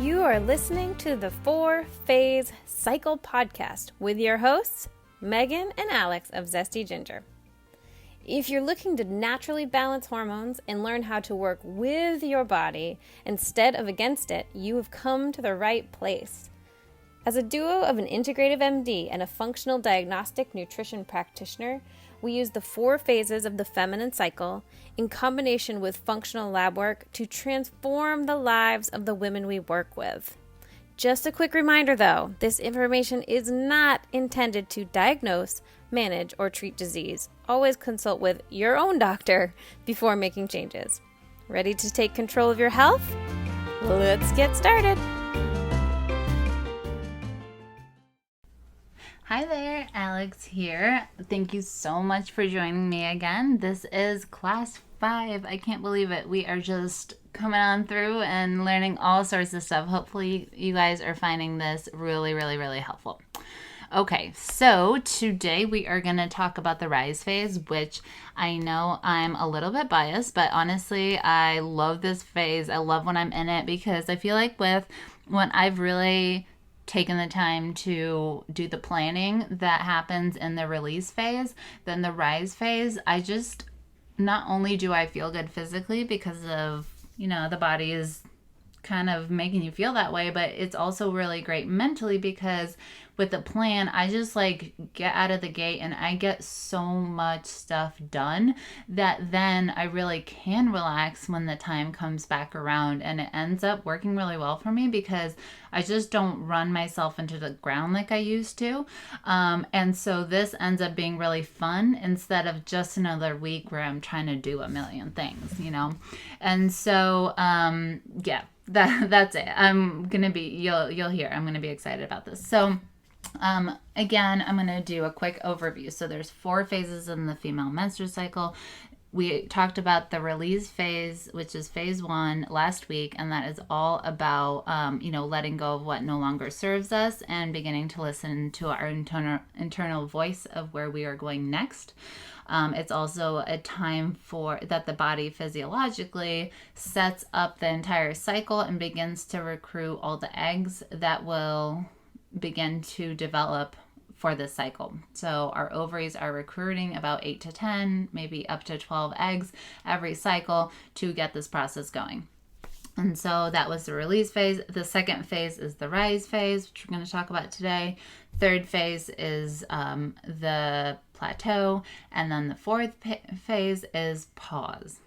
You are listening to the 4-Phase Cycle Podcast with your hosts, Megan and Alex of Zesty Ginger. If you're looking to naturally balance hormones and learn how to work with your body instead of against it, you have come to the right place. As a duo of an integrative MD and a functional diagnostic nutrition practitioner, we use the 4 phases of the feminine cycle in combination with functional lab work to transform the lives of the women we work with. Just a quick reminder though, this information is not intended to diagnose, manage, or treat disease. Always consult with your own doctor before making changes. Ready to take control of your health? Let's get started. Hi there, Alex here. Thank you so much for joining me again. This is class 5. I can't believe it. We are just coming on through and learning all sorts of stuff. Hopefully you guys are finding this really helpful. Okay, so today we are going to talk about the rise phase, which I know I'm a little bit biased, but honestly, I love this phase. I love when I'm in it because I feel like when I've really taken the time to do the planning that happens in the release phase, then the rise phase, not only do I feel good physically because of, the body is kind of making you feel that way, but it's also really great mentally because with the plan, I just get out of the gate and I get so much stuff done that then I really can relax when the time comes back around, and it ends up working really well for me because I just don't run myself into the ground like I used to. And so this ends up being really fun instead of just another week where I'm trying to do a million things, And so, that's it. You'll hear, I'm going to be excited about this. So, again, I'm going to do a quick overview. So there's 4 phases in the female menstrual cycle. We talked about the release phase, which is phase 1 last week, and that is all about, letting go of what no longer serves us and beginning to listen to our internal voice of where we are going next. It's also a time that the body physiologically sets up the entire cycle and begins to recruit all the eggs that will begin to develop for this cycle. So our ovaries are recruiting about 8 to 10, maybe up to 12 eggs every cycle to get this process going. And so that was the release phase. The second phase is the rise phase, which we're going to talk about today. Third phase is the plateau. And then the fourth phase is pause.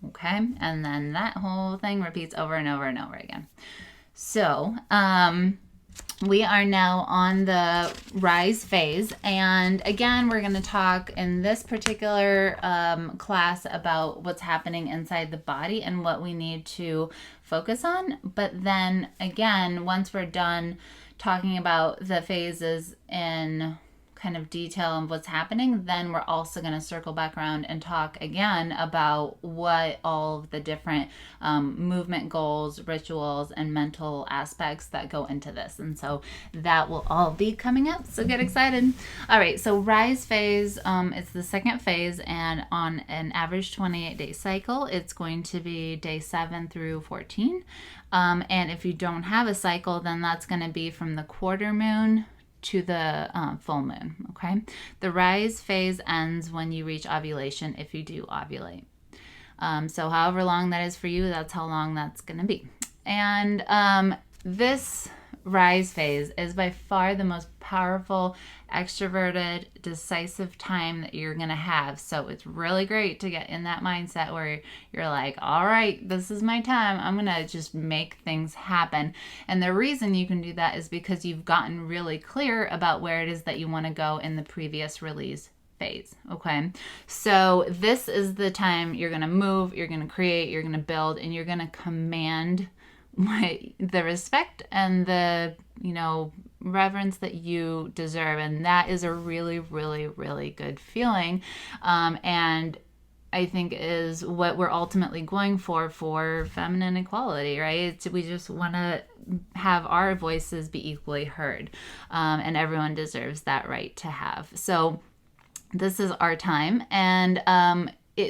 Okay? And then that whole thing repeats over and over and over again. So, we are now on the rise phase, and again, we're going to talk in this particular class about what's happening inside the body and what we need to focus on. But then again, once we're done talking about the phases in kind of detail and what's happening, then we're also going to circle back around and talk again about what all of the different movement goals, rituals, and mental aspects that go into this. And so that will all be coming up. So get excited. All right. So rise phase, it's the second phase, and on an average 28-day cycle, it's going to be day 7 through 14. And if you don't have a cycle, then that's going to be from the quarter moon to the full moon. Okay. The rise phase ends when you reach ovulation, if you do ovulate. So however long that is for you, that's how long that's going to be. And this rise phase is by far the most powerful, extroverted, decisive time that you're going to have. So it's really great to get in that mindset where you're like, all right, this is my time. I'm going to just make things happen. And the reason you can do that is because you've gotten really clear about where it is that you want to go in the previous release phase. Okay. So this is the time you're going to move, you're going to create, you're going to build, and you're going to command the respect and the, reverence that you deserve. And that is a really, really, really good feeling. And I think is what we're ultimately going for feminine equality, right? We just want to have our voices be equally heard. And everyone deserves that right to have. So this is our time. And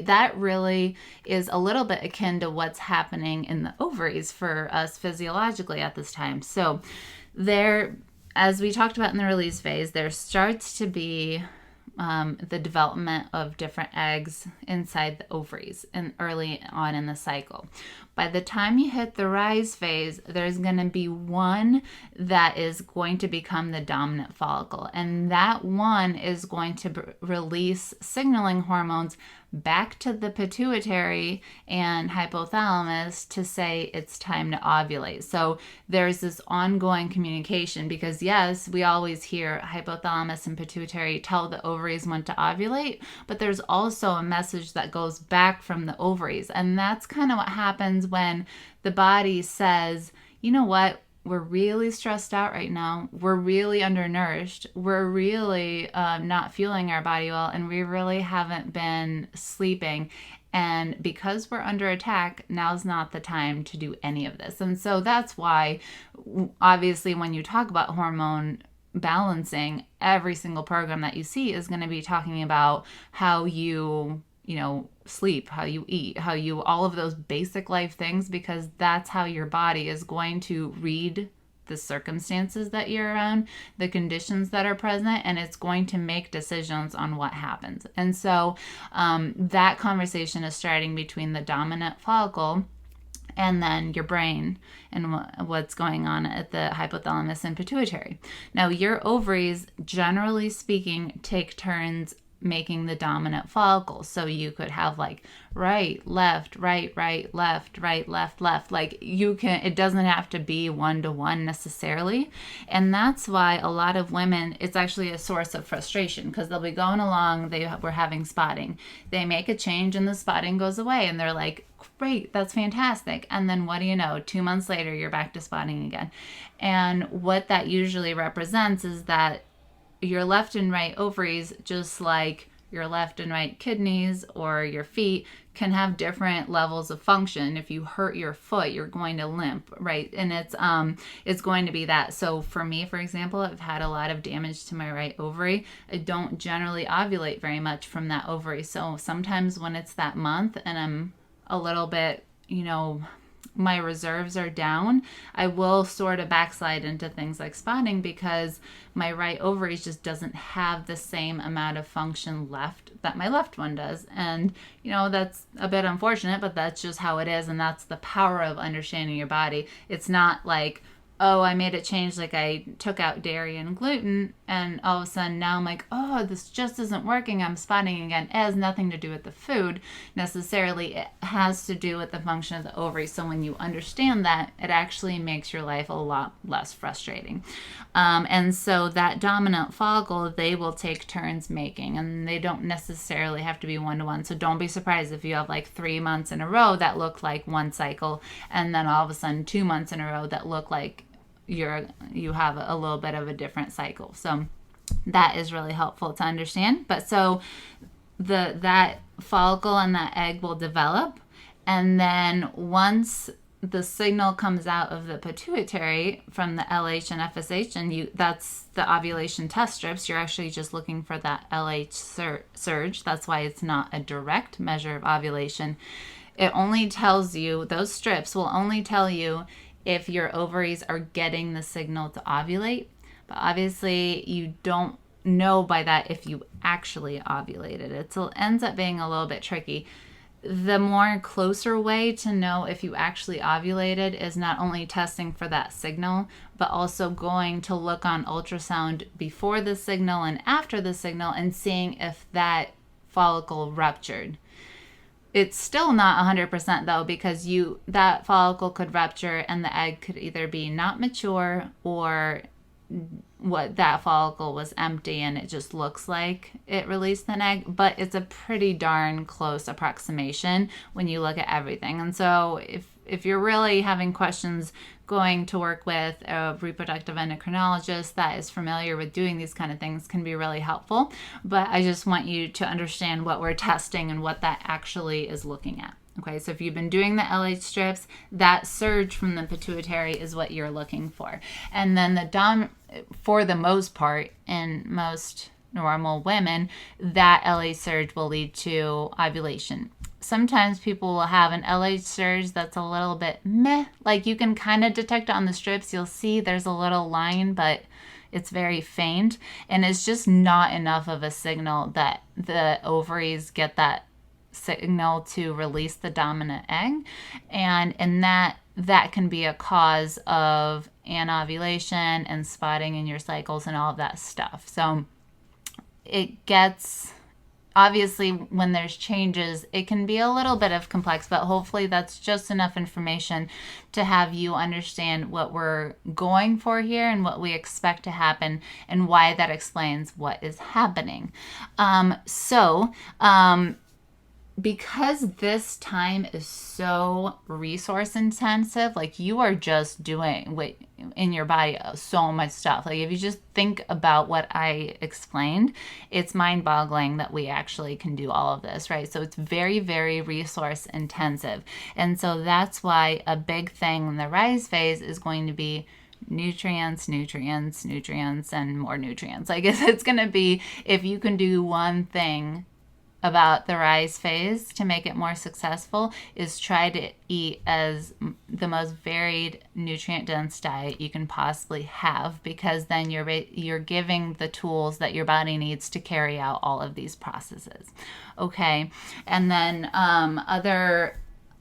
that really is a little bit akin to what's happening in the ovaries for us physiologically at this time. So there, as we talked about in the release phase, there starts to be the development of different eggs inside the ovaries and early on in the cycle. By the time you hit the rise phase, there's going to be one that is going to become the dominant follicle. And that one is going to release signaling hormones back to the pituitary and hypothalamus to say it's time to ovulate. So there's this ongoing communication because, yes, we always hear hypothalamus and pituitary tell the ovaries when to ovulate, but there's also a message that goes back from the ovaries. And that's kind of what happens when the body says, you know what? We're really stressed out right now. We're really undernourished. We're really not fueling our body well, and we really haven't been sleeping. And because we're under attack, now's not the time to do any of this. And so that's why, obviously, when you talk about hormone balancing, every single program that you see is going to be talking about how you sleep, how you eat, how you, all of those basic life things, because that's how your body is going to read the circumstances that you're around, the conditions that are present, and it's going to make decisions on what happens. And so that conversation is starting between the dominant follicle and then your brain and what's going on at the hypothalamus and pituitary. Now, your ovaries, generally speaking, take turns making the dominant follicle. So you could have like right, left, right, left, right, left. Like you can, it doesn't have to be 1-to-1 necessarily. And that's why a lot of women, it's actually a source of frustration because they'll be going along, we're having spotting. They make a change and the spotting goes away and they're like, great, that's fantastic. And then what do you know? 2 months later, you're back to spotting again. And what that usually represents is that your left and right ovaries, just like your left and right kidneys or your feet, can have different levels of function. If you hurt your foot, you're going to limp, right? And it's going to be that. So for me, for example, I've had a lot of damage to my right ovary. I don't generally ovulate very much from that ovary. So sometimes when it's that month and I'm a little bit, my reserves are down, I will sort of backslide into things like spotting because my right ovary just doesn't have the same amount of function left that my left one does. And, that's a bit unfortunate, but that's just how it is. And that's the power of understanding your body. It's not like, oh, I made a change, like I took out dairy and gluten, and all of a sudden now I'm like, oh, this just isn't working, I'm spotting again. It has nothing to do with the food necessarily. It has to do with the function of the ovary. So when you understand that, it actually makes your life a lot less frustrating. And so that dominant follicle, they will take turns making, and they don't necessarily have to be 1-to-1. So don't be surprised if you have like 3 months in a row that look like one cycle, and then all of a sudden 2 months in a row that look like you have a little bit of a different cycle. So that is really helpful to understand. But so that follicle and that egg will develop, and then once the signal comes out of the pituitary from the LH and FSH, and that's the ovulation test strips. You're actually just looking for that LH surge. That's why it's not a direct measure of ovulation. It only tells you, those strips will only tell you if your ovaries are getting the signal to ovulate. But obviously you don't know by that if you actually ovulated. It ends up being a little bit tricky. The more closer way to know if you actually ovulated is not only testing for that signal, but also going to look on ultrasound before the signal and after the signal and seeing if that follicle ruptured. It's still not 100% though, because that follicle could rupture and the egg could either be not mature or what that follicle was empty and it just looks like it released an egg, but it's a pretty darn close approximation when you look at everything. And so if you're really having questions, going to work with a reproductive endocrinologist that is familiar with doing these kind of things can be really helpful. But I just want you to understand what we're testing and what that actually is looking at. Okay, so if you've been doing the LH strips, that surge from the pituitary is what you're looking for. And then for the most part, in most normal women, that LH surge will lead to ovulation. Sometimes people will have an LH surge that's a little bit meh. Like you can kind of detect it on the strips. You'll see there's a little line, but it's very faint. And it's just not enough of a signal that the ovaries get that signal to release the dominant egg. And that can be a cause of anovulation and spotting in your cycles and all of that stuff. So it gets, obviously, when there's changes, it can be a little bit of complex, but hopefully that's just enough information to have you understand what we're going for here and what we expect to happen and why that explains what is happening. Because this time is so resource intensive, like you are just doing in your body so much stuff. Like if you just think about what I explained, it's mind boggling that we actually can do all of this, right? So it's very, very resource intensive. And so that's why a big thing in the rise phase is going to be nutrients, and more nutrients. Like it's going to be, if you can do one thing about the rise phase to make it more successful, is try to eat as the most varied, nutrient dense diet you can possibly have, because then you're giving the tools that your body needs to carry out all of these processes. Okay. And then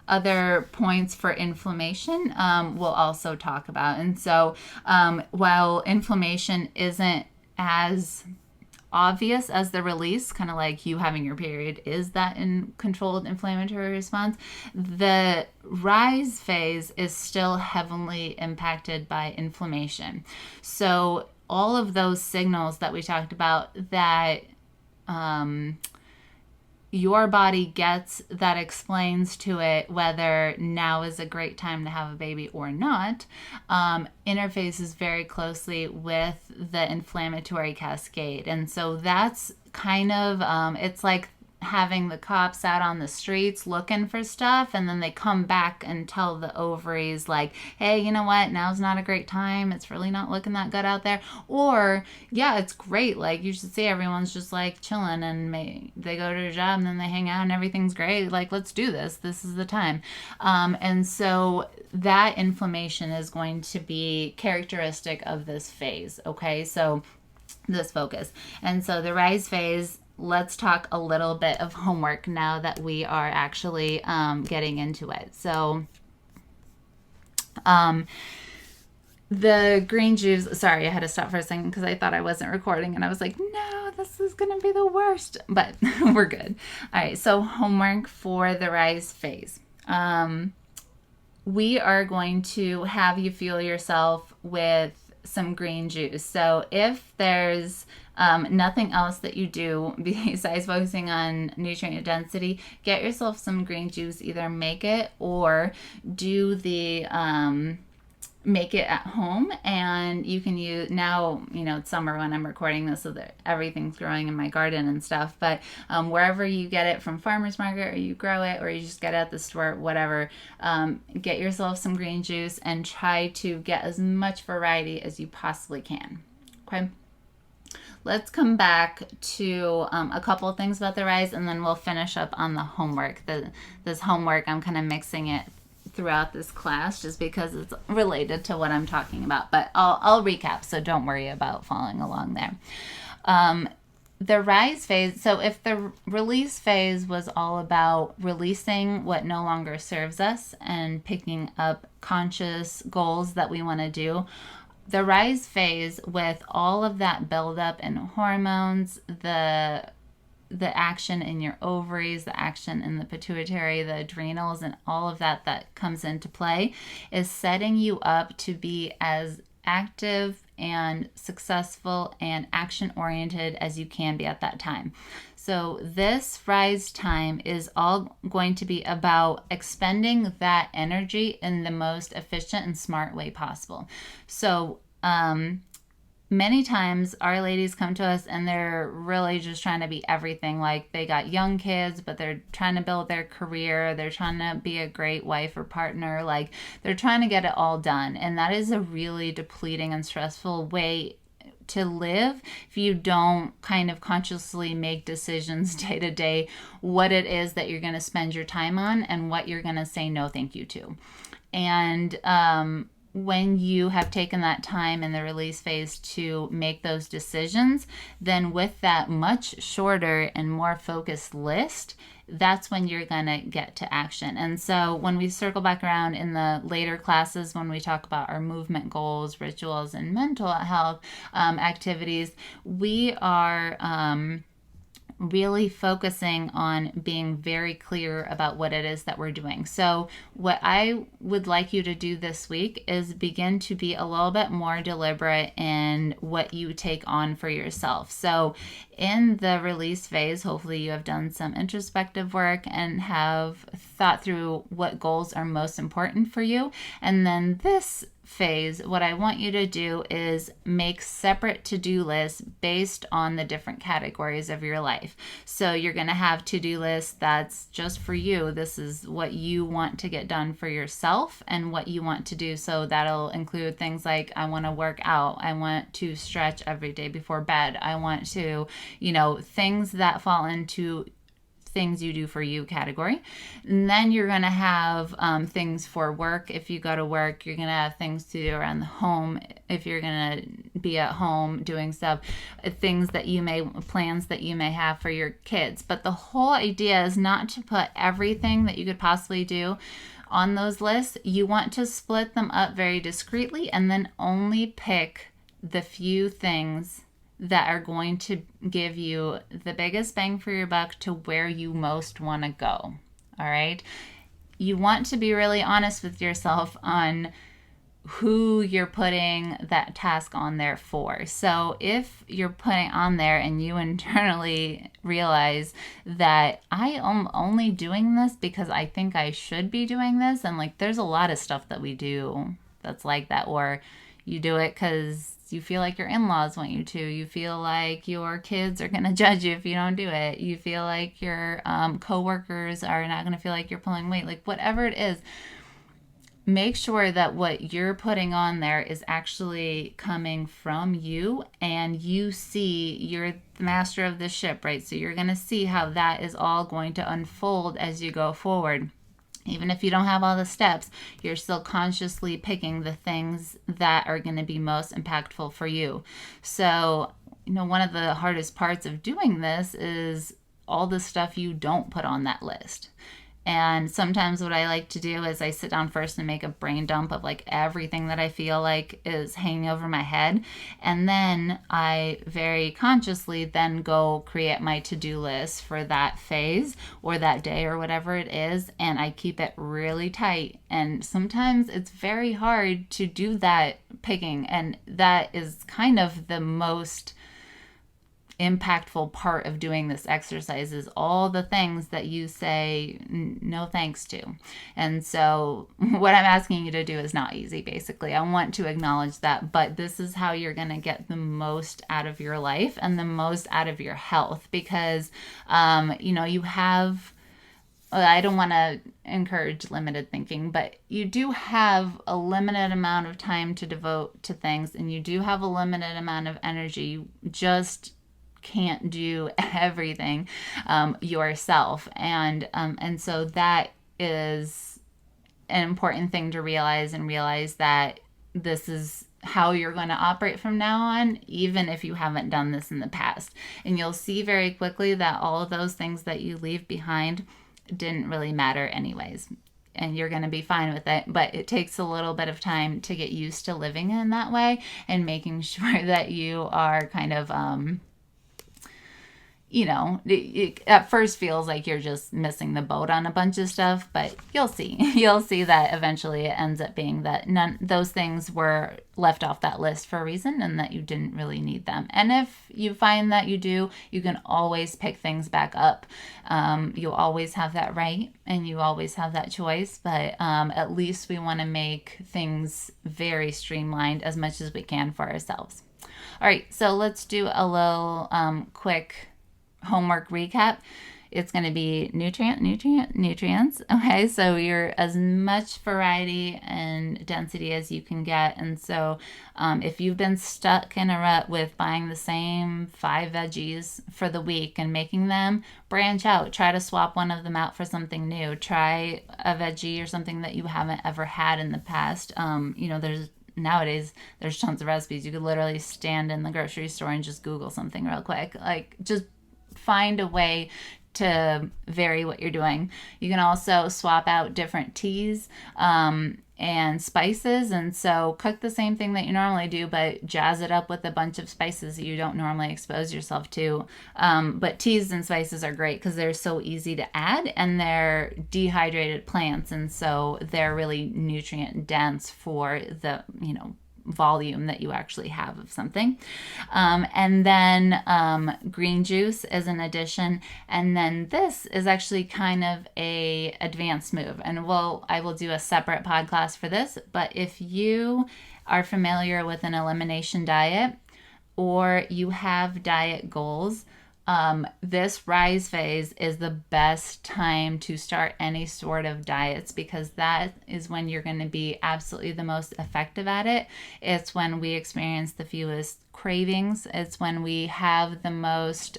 other points for inflammation we'll also talk about. And so while inflammation isn't as obvious as the release, kind of like you having your period is that in controlled inflammatory response, the rise phase is still heavily impacted by inflammation. So all of those signals that we talked about that your body gets, that explains to it whether now is a great time to have a baby or not, interfaces very closely with the inflammatory cascade. And so that's kind of, it's like having the cops out on the streets looking for stuff, and then they come back and tell the ovaries like, hey, you know what, now's not a great time, it's really not looking that good out there. Or yeah, it's great, like you should see everyone's just like chilling and they go to a job and then they hang out and everything's great, like let's do this is the time. And so that inflammation is going to be characteristic of this phase. Okay, so this focus. And so the rise phase, let's talk a little bit of homework now that we are actually getting into it. So the green juice, sorry, I had to stop for a second because I thought I wasn't recording and I was like, no, this is going to be the worst, but we're good. All right, so homework for the rise phase. We are going to have you fuel yourself with some green juice. So if there's nothing else that you do besides focusing on nutrient density, get yourself some green juice. Either make it or do the make it at home, and you can use, now it's summer when I'm recording this, so that everything's growing in my garden and stuff, but wherever you get it, from farmer's market, or you grow it, or you just get it at the store, whatever, get yourself some green juice and try to get as much variety as you possibly can. Okay, let's come back to a couple of things about the rise, and then we'll finish up on the homework. This homework, I'm kind of mixing it throughout this class just because it's related to what I'm talking about, but I'll recap, so don't worry about following along there. The rise phase, so if the release phase was all about releasing what no longer serves us and picking up conscious goals that we want to do, the rise phase, with all of that buildup in hormones, the action in your ovaries, the action in the pituitary, the adrenals, and all of that comes into play, is setting you up to be as active and successful and action-oriented as you can be at that time. So this rise time is all going to be about expending that energy in the most efficient and smart way possible. So many times our ladies come to us and they're really just trying to be everything. Like they got young kids, but they're trying to build their career. They're trying to be a great wife or partner. Like they're trying to get it all done. And that is a really depleting and stressful way to live if you don't kind of consciously make decisions day to day what it is that you're going to spend your time on and what you're going to say no thank you to. And when you have taken that time in the release phase to make those decisions, then with that much shorter and more focused list, that's when you're going to get to action. And so when we circle back around in the later classes, when we talk about our movement goals, rituals, and mental health activities, we are really focusing on being very clear about what it is that we're doing. So what I would like you to do this week is begin to be a little bit more deliberate in what you take on for yourself. So in the release phase, hopefully you have done some introspective work and have thought through what goals are most important for you. And then this phase, what I want you to do is make separate to-do lists based on the different categories of your life. So you're going to have to-do lists that's just for you. This is what you want to get done for yourself and what you want to do. So that'll include things like, I want to work out. I want to stretch every day before bed. I want to, things that fall into things you do for you category. And then you're going to have things for work. If you go to work, you're going to have things to do around the home. If you're going to be at home doing stuff, plans that you may have for your kids. But the whole idea is not to put everything that you could possibly do on those lists. You want to split them up very discreetly and then only pick the few things that are going to give you the biggest bang for your buck to where you most want to go. All right. You want to be really honest with yourself on who you're putting that task on there for. So if you're putting on there and you internally realize that I am only doing this because I think I should be doing this, and like there's a lot of stuff that we do that's like that, or you do it because you feel like your in-laws want you to. You feel like your kids are going to judge you if you don't do it. You feel like your coworkers are not going to feel like you're pulling weight. Like whatever it is, make sure that what you're putting on there is actually coming from you, and you see you're the master of the ship, right? So you're going to see how that is all going to unfold as you go forward. Even if you don't have all the steps, you're still consciously picking the things that are going to be most impactful for you. So, one of the hardest parts of doing this is all the stuff you don't put on that list. And sometimes what I like to do is I sit down first and make a brain dump of like everything that I feel like is hanging over my head. And then I very consciously then go create my to-do list for that phase or that day or whatever it is. And I keep it really tight. And sometimes it's very hard to do that picking. And that is kind of the most impactful part of doing this exercise, is all the things that you say no thanks to. And so what I'm asking you to do is not easy, basically. I want to acknowledge that, but this is how you're going to get the most out of your life and the most out of your health, because you have, I don't want to encourage limited thinking, but you do have a limited amount of time to devote to things, and you do have a limited amount of energy. You just can't do everything yourself, and so that is an important thing to realize that this is how you're going to operate from now on, even if you haven't done this in the past. And you'll see very quickly that all of those things that you leave behind didn't really matter anyways, and you're going to be fine with it. But it takes a little bit of time to get used to living in that way and making sure that you are kind of it at first feels like you're just missing the boat on a bunch of stuff, but you'll see that eventually it ends up being that those things were left off that list for a reason, and that you didn't really need them. And if you find that you do, you can always pick things back up. You'll always have that right, and you always have that choice, but at least we want to make things very streamlined as much as we can for ourselves. All right, so let's do a little quick homework recap. it's going to be nutrients. Okay, so you're as much variety and density as you can get. And so if you've been stuck in a rut with buying the same 5 veggies for the week and making them, branch out. Try to swap one of them out for something new. Try a veggie or something that you haven't ever had in the past. Nowadays there's tons of recipes. You could literally stand in the grocery store and just Google something real quick. Like, just find a way to vary what you're doing. You can also swap out different teas and spices, and so cook the same thing that you normally do, but jazz it up with a bunch of spices that you don't normally expose yourself to. But teas and spices are great because they're so easy to add, and they're dehydrated plants, and so they're really nutrient dense for the volume that you actually have of something. And then green juice is an addition. And then this is actually kind of a advanced move. And I will do a separate podcast for this. But if you are familiar with an elimination diet or you have diet goals, this rise phase is the best time to start any sort of diets, because that is when you're going to be absolutely the most effective at it. It's when we experience the fewest cravings. It's when we have the most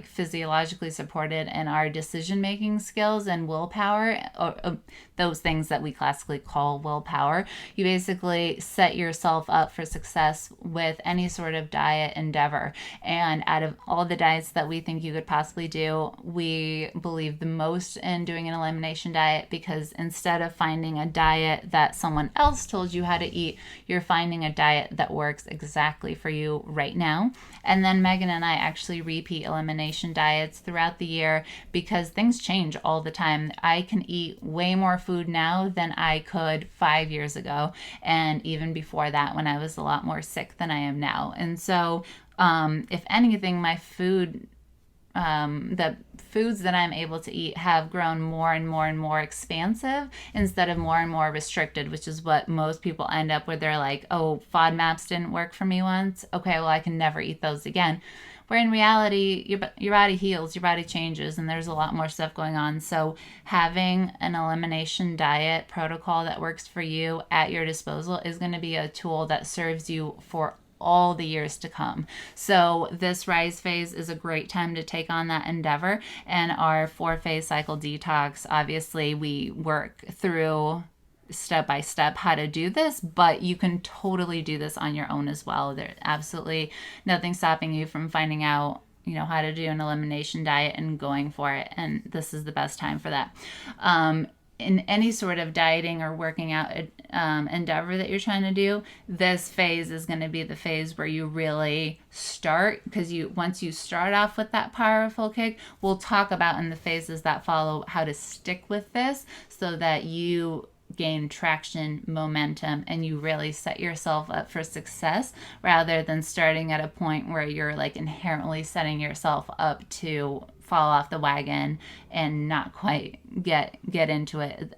physiologically supported in our decision-making skills and willpower, or those things that we classically call willpower. You basically set yourself up for success with any sort of diet endeavor. And out of all the diets that we think you could possibly do, we believe the most in doing an elimination diet, because instead of finding a diet that someone else told you how to eat, you're finding a diet that works exactly for you right now. And then Megan and I actually repeat elimination diets throughout the year because things change all the time. I can eat way more food now than I could 5 years ago, and even before that when I was a lot more sick than I am now. And so if anything, my food, the foods that I'm able to eat have grown more and more and more expansive instead of more and more restricted, which is what most people end up where they're like, oh, FODMAPs didn't work for me once. Okay, well, I can never eat those again. Where in reality, your body heals, your body changes, and there's a lot more stuff going on. So having an elimination diet protocol that works for you at your disposal is going to be a tool that serves you for all the years to come. So this rise phase is a great time to take on that endeavor. And our 4-phase cycle detox, obviously we work through step by step how to do this, but you can totally do this on your own as well. There's absolutely nothing stopping you from finding out how to do an elimination diet and going for it. And this is the best time for that. In any sort of dieting or working out endeavor that you're trying to do, this phase is going to be the phase where you really start, because once you start off with that powerful kick, we'll talk about in the phases that follow how to stick with this so that you gain traction, momentum, and you really set yourself up for success, rather than starting at a point where you're like inherently setting yourself up to fall off the wagon and not quite get into it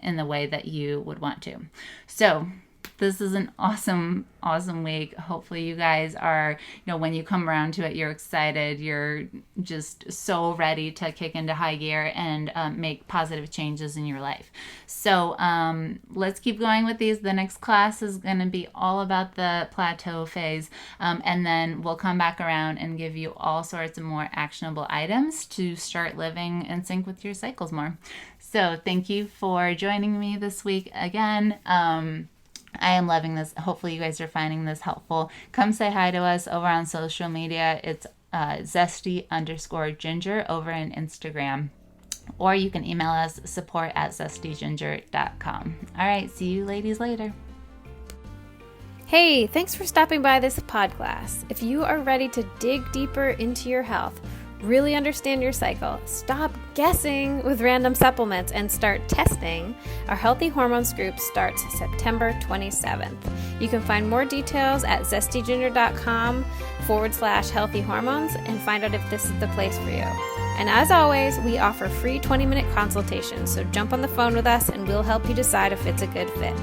in the way that you would want to. So this is an awesome week. Hopefully you guys are, when you come around to it, you're excited. You're just so ready to kick into high gear and make positive changes in your life. So let's keep going with these. The next class is going to be all about the plateau phase. And then we'll come back around and give you all sorts of more actionable items to start living in sync with your cycles more. So thank you for joining me this week again. I am loving this. Hopefully you guys are finding this helpful. Come say hi to us over on social media. It's zesty_ginger over on Instagram. Or you can email us support@zestyginger.com. All right, see you ladies later. Hey, thanks for stopping by this Podclass. If you are ready to dig deeper into your health, really understand your cycle, stop guessing with random supplements, and start testing, our Healthy Hormones group starts September 27th. You can find more details at zestyginger.com/healthy hormones and find out if this is the place for you. And as always, we offer free 20-minute consultations, so jump on the phone with us and we'll help you decide if it's a good fit.